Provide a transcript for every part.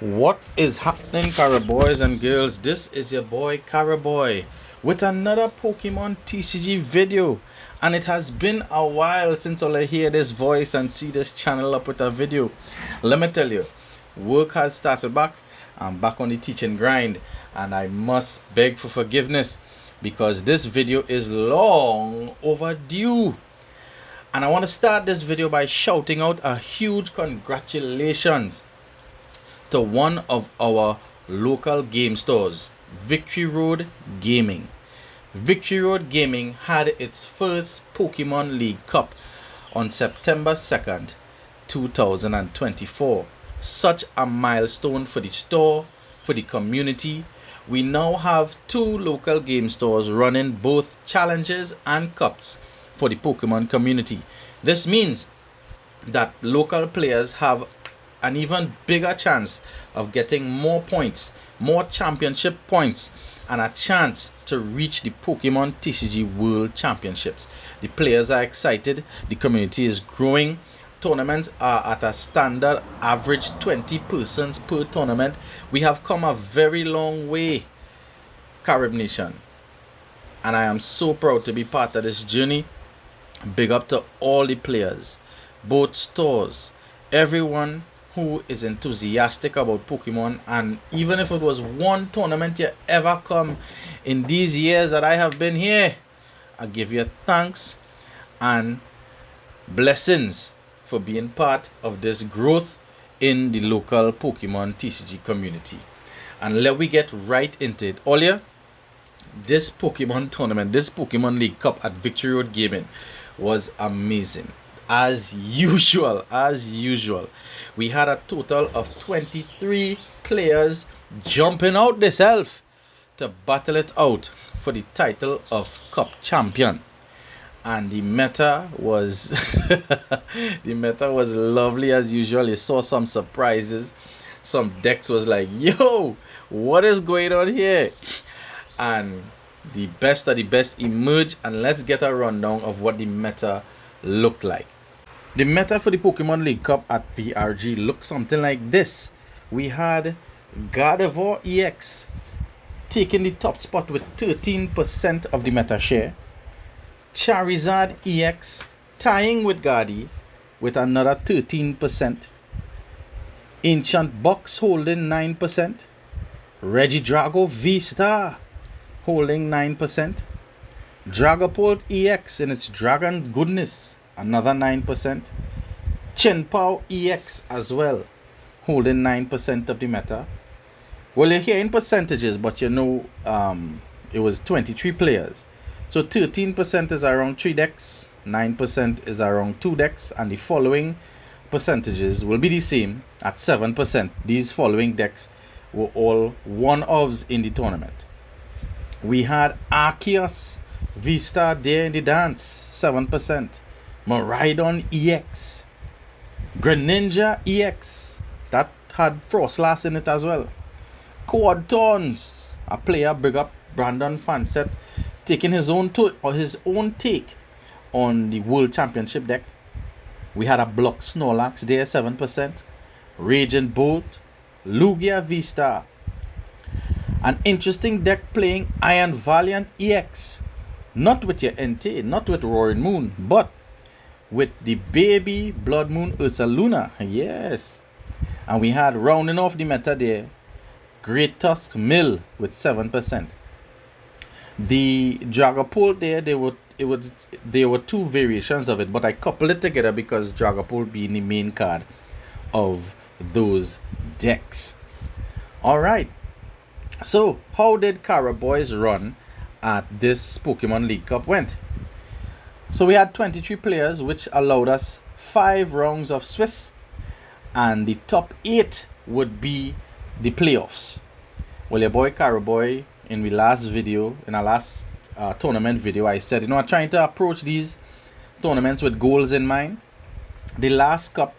What is happening, Carib boys and girls? This is your boy Carib Boy with another Pokemon TCG video, and it has been a while since I hear this voice and see this channel up with a video. Let me tell you, work has started back. I'm back on the teaching grind, and I must beg for forgiveness because this video is long overdue. And I want to start this video by shouting out a huge congratulations to one of our local game stores, Victory Road Gaming. Victory Road Gaming had its first Pokemon League Cup on September 2nd, 2024. Such a milestone for the store, for the community. We now have two local game stores running both challenges and cups for the Pokemon community. This means that local players have an even bigger chance of getting more points, more championship points, and a chance to reach the Pokemon TCG World Championships. The players are excited, the community is growing. Tournaments are at a standard average 20 persons per tournament. We have come a very long way, Carib Nation, and I am so proud to be part of this journey. Big up to all the players, both stores, everyone who is enthusiastic about Pokemon. And even if it was one tournament you ever come in these years that I have been here, I give you thanks and blessings for being part of this growth in the local Pokemon TCG community. And let we get right into it. Earlier, this Pokemon tournament, this Pokemon League Cup at Victory Road Gaming was amazing. As usual, we had a total of 23 players jumping out themselves to battle it out for the title of Cup Champion. And the meta was lovely as usual. You saw some surprises. Some decks was like, yo, what is going on here? And the best of the best emerged, and let's get a rundown of what the meta looked like. The meta for the Pokemon League Cup at VRG looked something like this. We had Gardevoir EX taking the top spot with 13% of the meta share. Charizard EX tying with Gardy with another 13%. Ancient Box holding 9%. Regidrago V-Star holding 9%. Dragapult EX in its dragon goodness, another 9%. Chenpao EX as well, holding 9% of the meta. Well, you're hearing percentages, but you know it was 23 players. So 13% is around 3 decks, 9% is around 2 decks, and the following percentages will be the same at 7%. These following decks were all one-offs in the tournament. We had Arceus V-Star there in the dance, 7%. Miraidon EX. Greninja EX, that had Frostlass in it as well. Quad Thorns, a player, big up Brandon Fanset, taking his own take on the World Championship deck. We had a Block Snorlax there, 7%. Raging Bolt, Lugia V-Star. An interesting deck playing Iron Valiant EX. Not with your NT, not with Roaring Moon, but with the baby Blood Moon Ursaluna. Yes. And we had, rounding off the meta there, Great Tusk Mill with 7%. The Dragapult there, there were two variations of it, but I coupled it together because Dragapult being the main card of those decks. Alright. So, how did Carib Boys run at this Pokemon League Cup went? So we had 23 players, which allowed us 5 rounds of Swiss, and the top 8 would be the playoffs. Well, your boy Carib Boy, in the last video, in our last tournament video, I said, I'm trying to approach these tournaments with goals in mind. The last cup,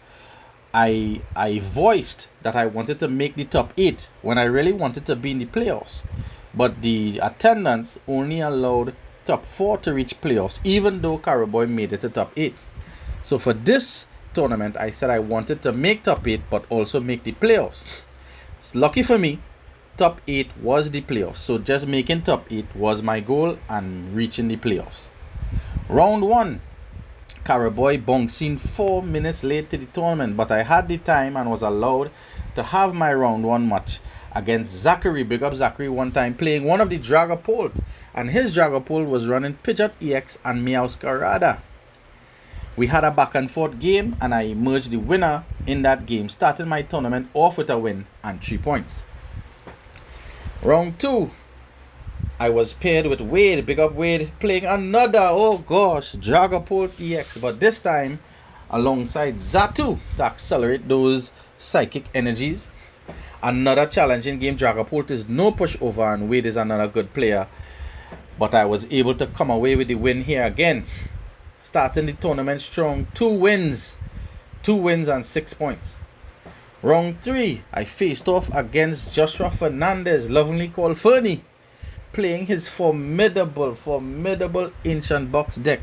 I voiced that I wanted to make the top 8 when I really wanted to be in the playoffs. But the attendance only allowed top 4 to reach playoffs, even though Carib Boy made it to top 8. So for this tournament, I said I wanted to make top 8 but also make the playoffs. Lucky for me, top 8 was the playoffs. So just making top 8 was my goal and reaching the playoffs. Round 1, Carib Boy bouncing 4 minutes late to the tournament, but I had the time and was allowed to have my round 1 match against Zachary. Big up Zachary one time, playing one of the Dragapult, and his Dragapult was running Pidgeot EX and Meowscarada. We had a back and forth game, and I emerged the winner in that game, starting my tournament off with a win and 3 points. Round 2, I was paired with Wade, big up Wade, playing another, oh gosh, Dragapult EX, but this time alongside Zatu to accelerate those psychic energies. Another challenging game. Dragapult is no pushover and Wade is another good player, but I was able to come away with the win here again, starting the tournament strong. 2 wins and 6 points. Round 3, I faced off against Joshua Fernandez, lovingly called Fernie, playing his formidable ancient box deck.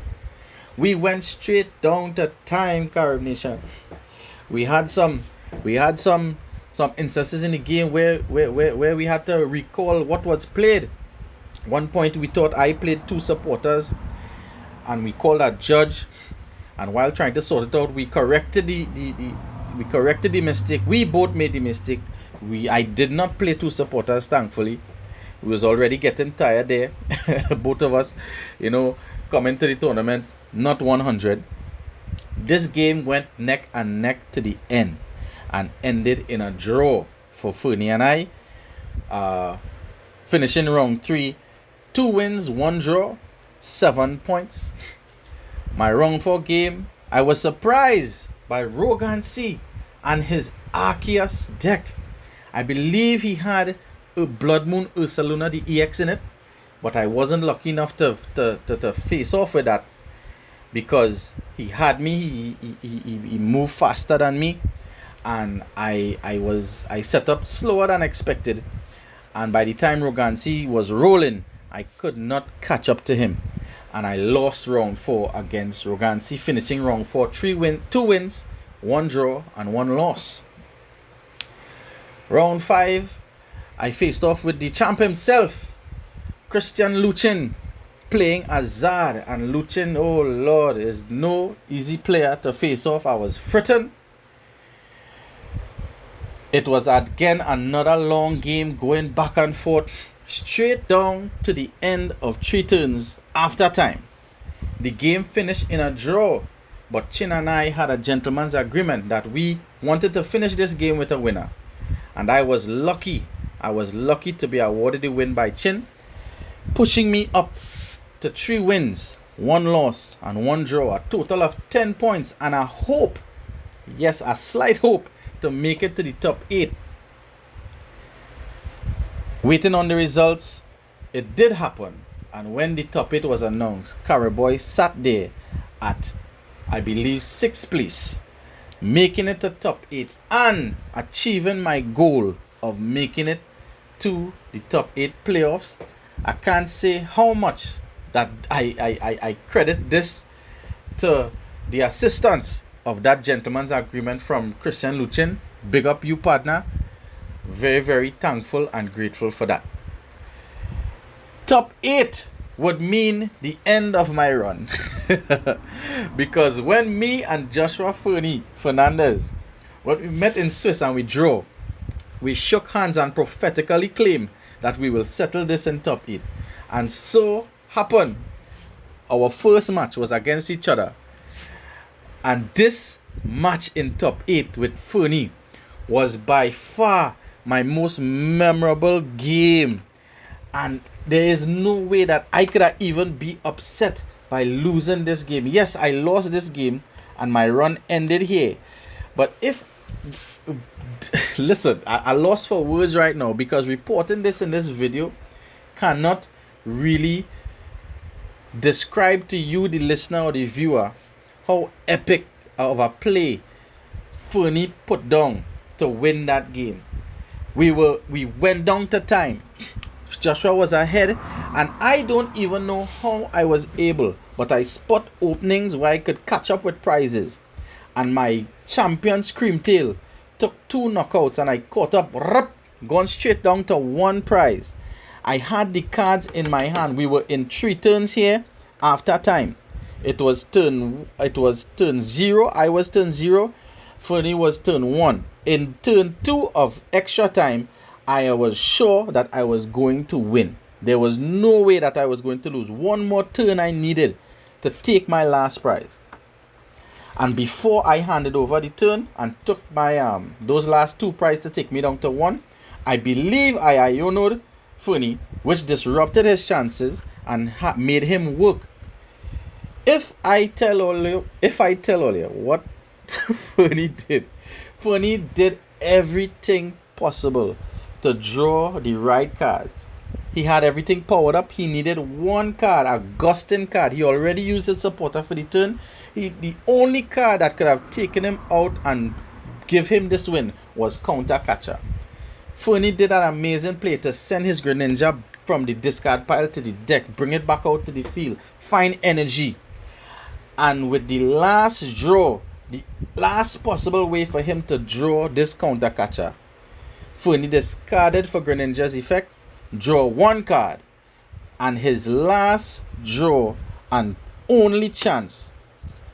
We went straight down to time, Carib Nation. We had some instances in the game where we had to recall what was played. One point we thought I played 2 supporters, and we called a judge, and while trying to sort it out, we corrected the mistake. We both made the mistake. I did not play 2 supporters, thankfully. We was already getting tired there. Both of us, coming to the tournament, not 100. This game went neck and neck to the end and ended in a draw for Fernie and I. Finishing round 3, 2 wins, 1 draw, 7 points. My round 4 game, I was surprised by Rogan C and his Arceus deck. I believe he had a Blood Moon Ursaluna, the EX in it, but I wasn't lucky enough to face off with that, because he had me, he moved faster than me, and I set up slower than expected, and by the time Rogansi was rolling, I could not catch up to him, and I lost round 4 against Rogansi, finishing round 4 2 wins, 1 draw and 1 loss. Round 5, I faced off with the champ himself, Christian Luchin, playing Azad, and Luchin, oh lord, is no easy player to face off. I was fretting. It was again another long game, going back and forth, straight down to the end of 3 turns after time. The game finished in a draw, but Chin and I had a gentleman's agreement that we wanted to finish this game with a winner, and I was lucky to be awarded the win by Chin, pushing me up to 3 wins, 1 loss and 1 draw, a total of 10 points, and a hope, yes, a slight hope to make it to the top 8. Waiting on the results, it did happen, and when the top 8 was announced, Carib Boy sat there at, I believe, 6th place, making it to top 8 and achieving my goal of making it to the top 8 playoffs. I can't say how much that I credit this to the assistance of that gentleman's agreement from Christian Luchin. Big up you, partner. Very, very thankful and grateful for that. Top 8 would mean the end of my run. Because when me and Joshua Fernandez, when we met in Swiss and we drew, we shook hands and prophetically claimed that we will settle this in top 8. And so happened. Our first match was against each other. And this match in top 8 with Fernie was by far my most memorable game. And there is no way that I could even be upset by losing this game. Yes, I lost this game and my run ended here. But listen, I lost for words right now, because reporting this in this video cannot really describe to you, the listener or the viewer, how epic of a play Fernie put down to win that game. We went down to time. Joshua was ahead, and I don't even know how I was able, but I spot openings where I could catch up with prizes, and my champion Screamtail took 2 knockouts, and I caught up gone straight down to 1 prize. I had the cards in my hand. We were in 3 turns here after time. It was turn 0. I was turn 0. Fernie was turn 1. In turn 2 of extra time, I was sure that I was going to win. There was no way that I was going to lose. One more turn I needed to take my last prize. And before I handed over the turn and took my those last 2 prizes to take me down to 1, I believe I ionoed Fernie, which disrupted his chances and made him work. If I tell all you what Fernie did everything possible to draw the right cards. He had everything powered up. He needed 1 card, a Gustin card. He already used his supporter for the turn. The only card that could have taken him out and give him this win was Counter Catcher. Fernie did an amazing play to send his Greninja from the discard pile to the deck, bring it back out to the field, find energy. And with the last draw, the last possible way for him to draw this Counter Catcher, Fernie discarded for Greninja's effect, draw 1 card, and his last draw and only chance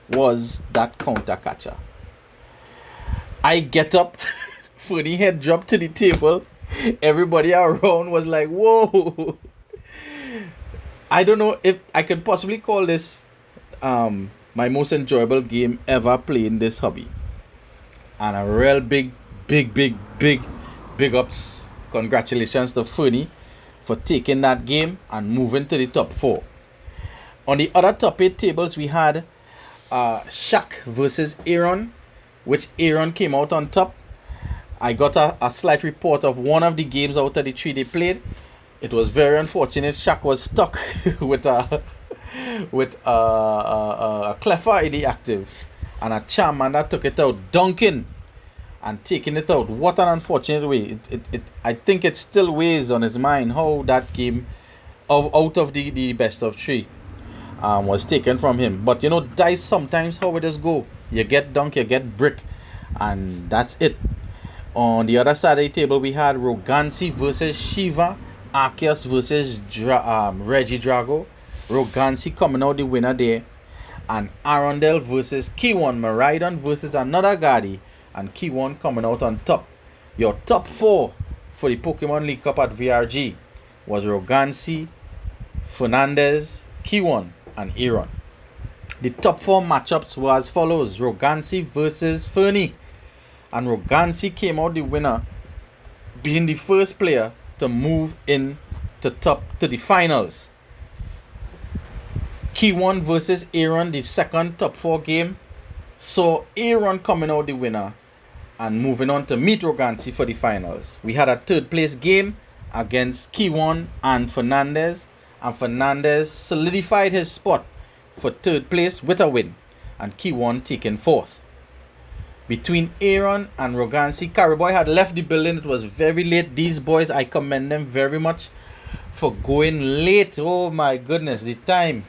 was that Counter Catcher. I get up, Fernie head dropped to the table. Everybody around was like, whoa. I don't know if I could possibly call this my most enjoyable game ever playing this hobby. And a real big ups. Congratulations to Fernie for taking that game and moving to the top 4. On the other top 8 tables, we had Shaq versus Aaron, which Aaron came out on top. I got a slight report of one of the games out of the 3 they played. It was very unfortunate. Shaq was stuck with a Cleffa in the active, and a Charmander took it out, dunking and taking it out. What an unfortunate way. I think it still weighs on his mind how that game out of the best of 3 was taken from him. But you know, dice sometimes how it just go. You get dunk, you get brick, and that's it. On the other side of the table, we had Rogansi versus Shiva, Arceus versus Regidrago. Rogansi coming out the winner there, and Arundel versus Kiwon, Miraidon versus another Gadi, and Kiwon coming out on top. Your top 4 for the Pokemon League Cup at VRG was Rogansi, Fernandez, Kiwon, and Aaron. The top 4 matchups were as follows: Rogansi versus Fernie, and Rogansi came out the winner, being the first player to move in to the finals. Kiwon versus Aaron, the second top 4 game, saw Aaron coming out the winner and moving on to meet Rogansi for the finals. We had a 3rd place game against Kiwon and Fernandez solidified his spot for 3rd place with a win, and Kiwon taking 4th. Between Aaron and Rogansi, Carib Boy had left the building. It was very late. These boys, I commend them very much for going late. Oh my goodness, the time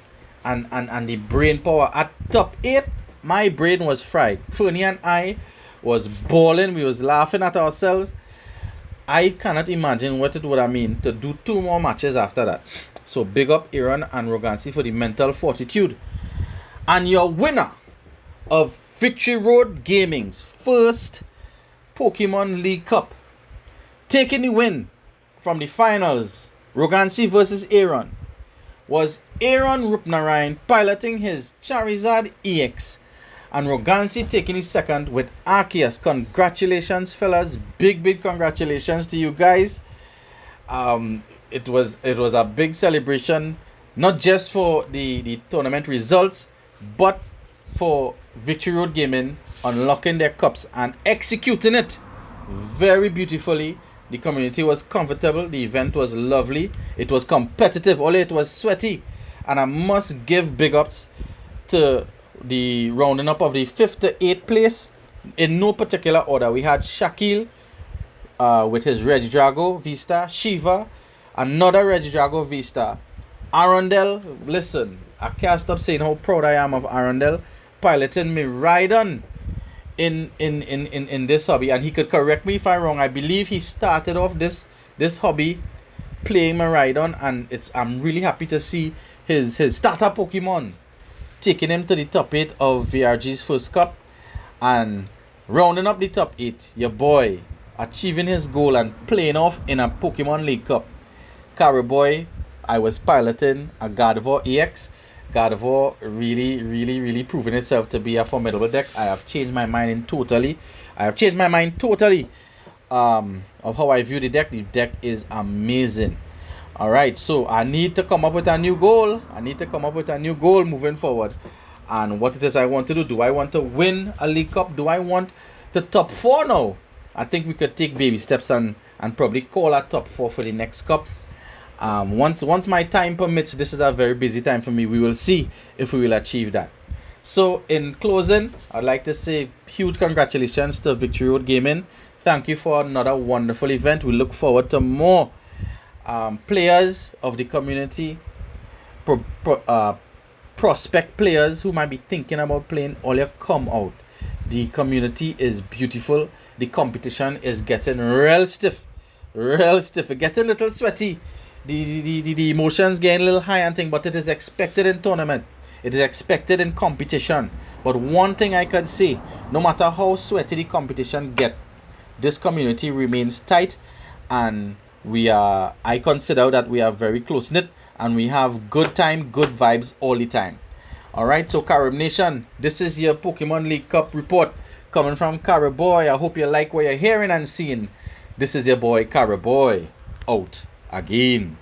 and the brain power. At top 8, my brain was fried. Fernie and I was balling. We was laughing at ourselves. I cannot imagine what it would have mean to do 2 more matches after that. So big up Aaron and Rogansi for the mental fortitude. And your winner of Victory Road Gaming's first Pokemon League Cup, taking the win from the finals, Rogansi versus Aaron, was Aaron Rupnarayan piloting his Charizard EX, and Rogansi taking his second with Arceus. Congratulations, fellas. Big congratulations to you guys. It was a big celebration, not just for the tournament results, but for Victory Road Gaming unlocking their cups and executing it very beautifully. The community was comfortable. The event was lovely. It was competitive, although it was sweaty. And I must give big ups to the rounding up of the 5th to 8th place in no particular order. We had Shaquille with his Regidrago V-Star, Shiva, another Regidrago V-Star, Arundel. Listen, I can't stop saying how proud I am of Arundel piloting Miraidon in this hobby, and he could correct me if I'm wrong. I believe he started off this hobby playing Miraidon, and I'm really happy to see his starter Pokemon taking him to the top 8 of VRG's first cup, and rounding up the top 8, your boy achieving his goal and playing off in a Pokemon League Cup. Carib Boy, I was piloting a Gardevoir EX. Gardevoir really proving itself to be a formidable deck. I have changed my mind totally of how I view the deck. The deck is amazing. Alright, so I need to come up with a new goal. Moving forward. And what it is I want to do. Do I want to win a League Cup? Do I want the top 4 now? I think we could take baby steps and probably call a top 4 for the next cup. Once my time permits, this is a very busy time for me. We will see if we will achieve that. So in closing, I'd like to say huge congratulations to Victory Road Gaming. Thank you for another wonderful event. We look forward to more players of the community, prospect players who might be thinking about playing. All you come out. The community is beautiful. The competition is getting real stiff. It's getting a little sweaty. The emotions getting a little high and thing, but it is expected in tournament. It is expected in competition. But one thing I can say, no matter how sweaty the competition get, this community remains tight, and I consider that we are very close-knit, and we have good time, good vibes all the time. Alright, so Carib Nation, this is your Pokemon League Cup report coming from Carib Boy. I hope you like what you're hearing and seeing. This is your boy Carib Boy, out again.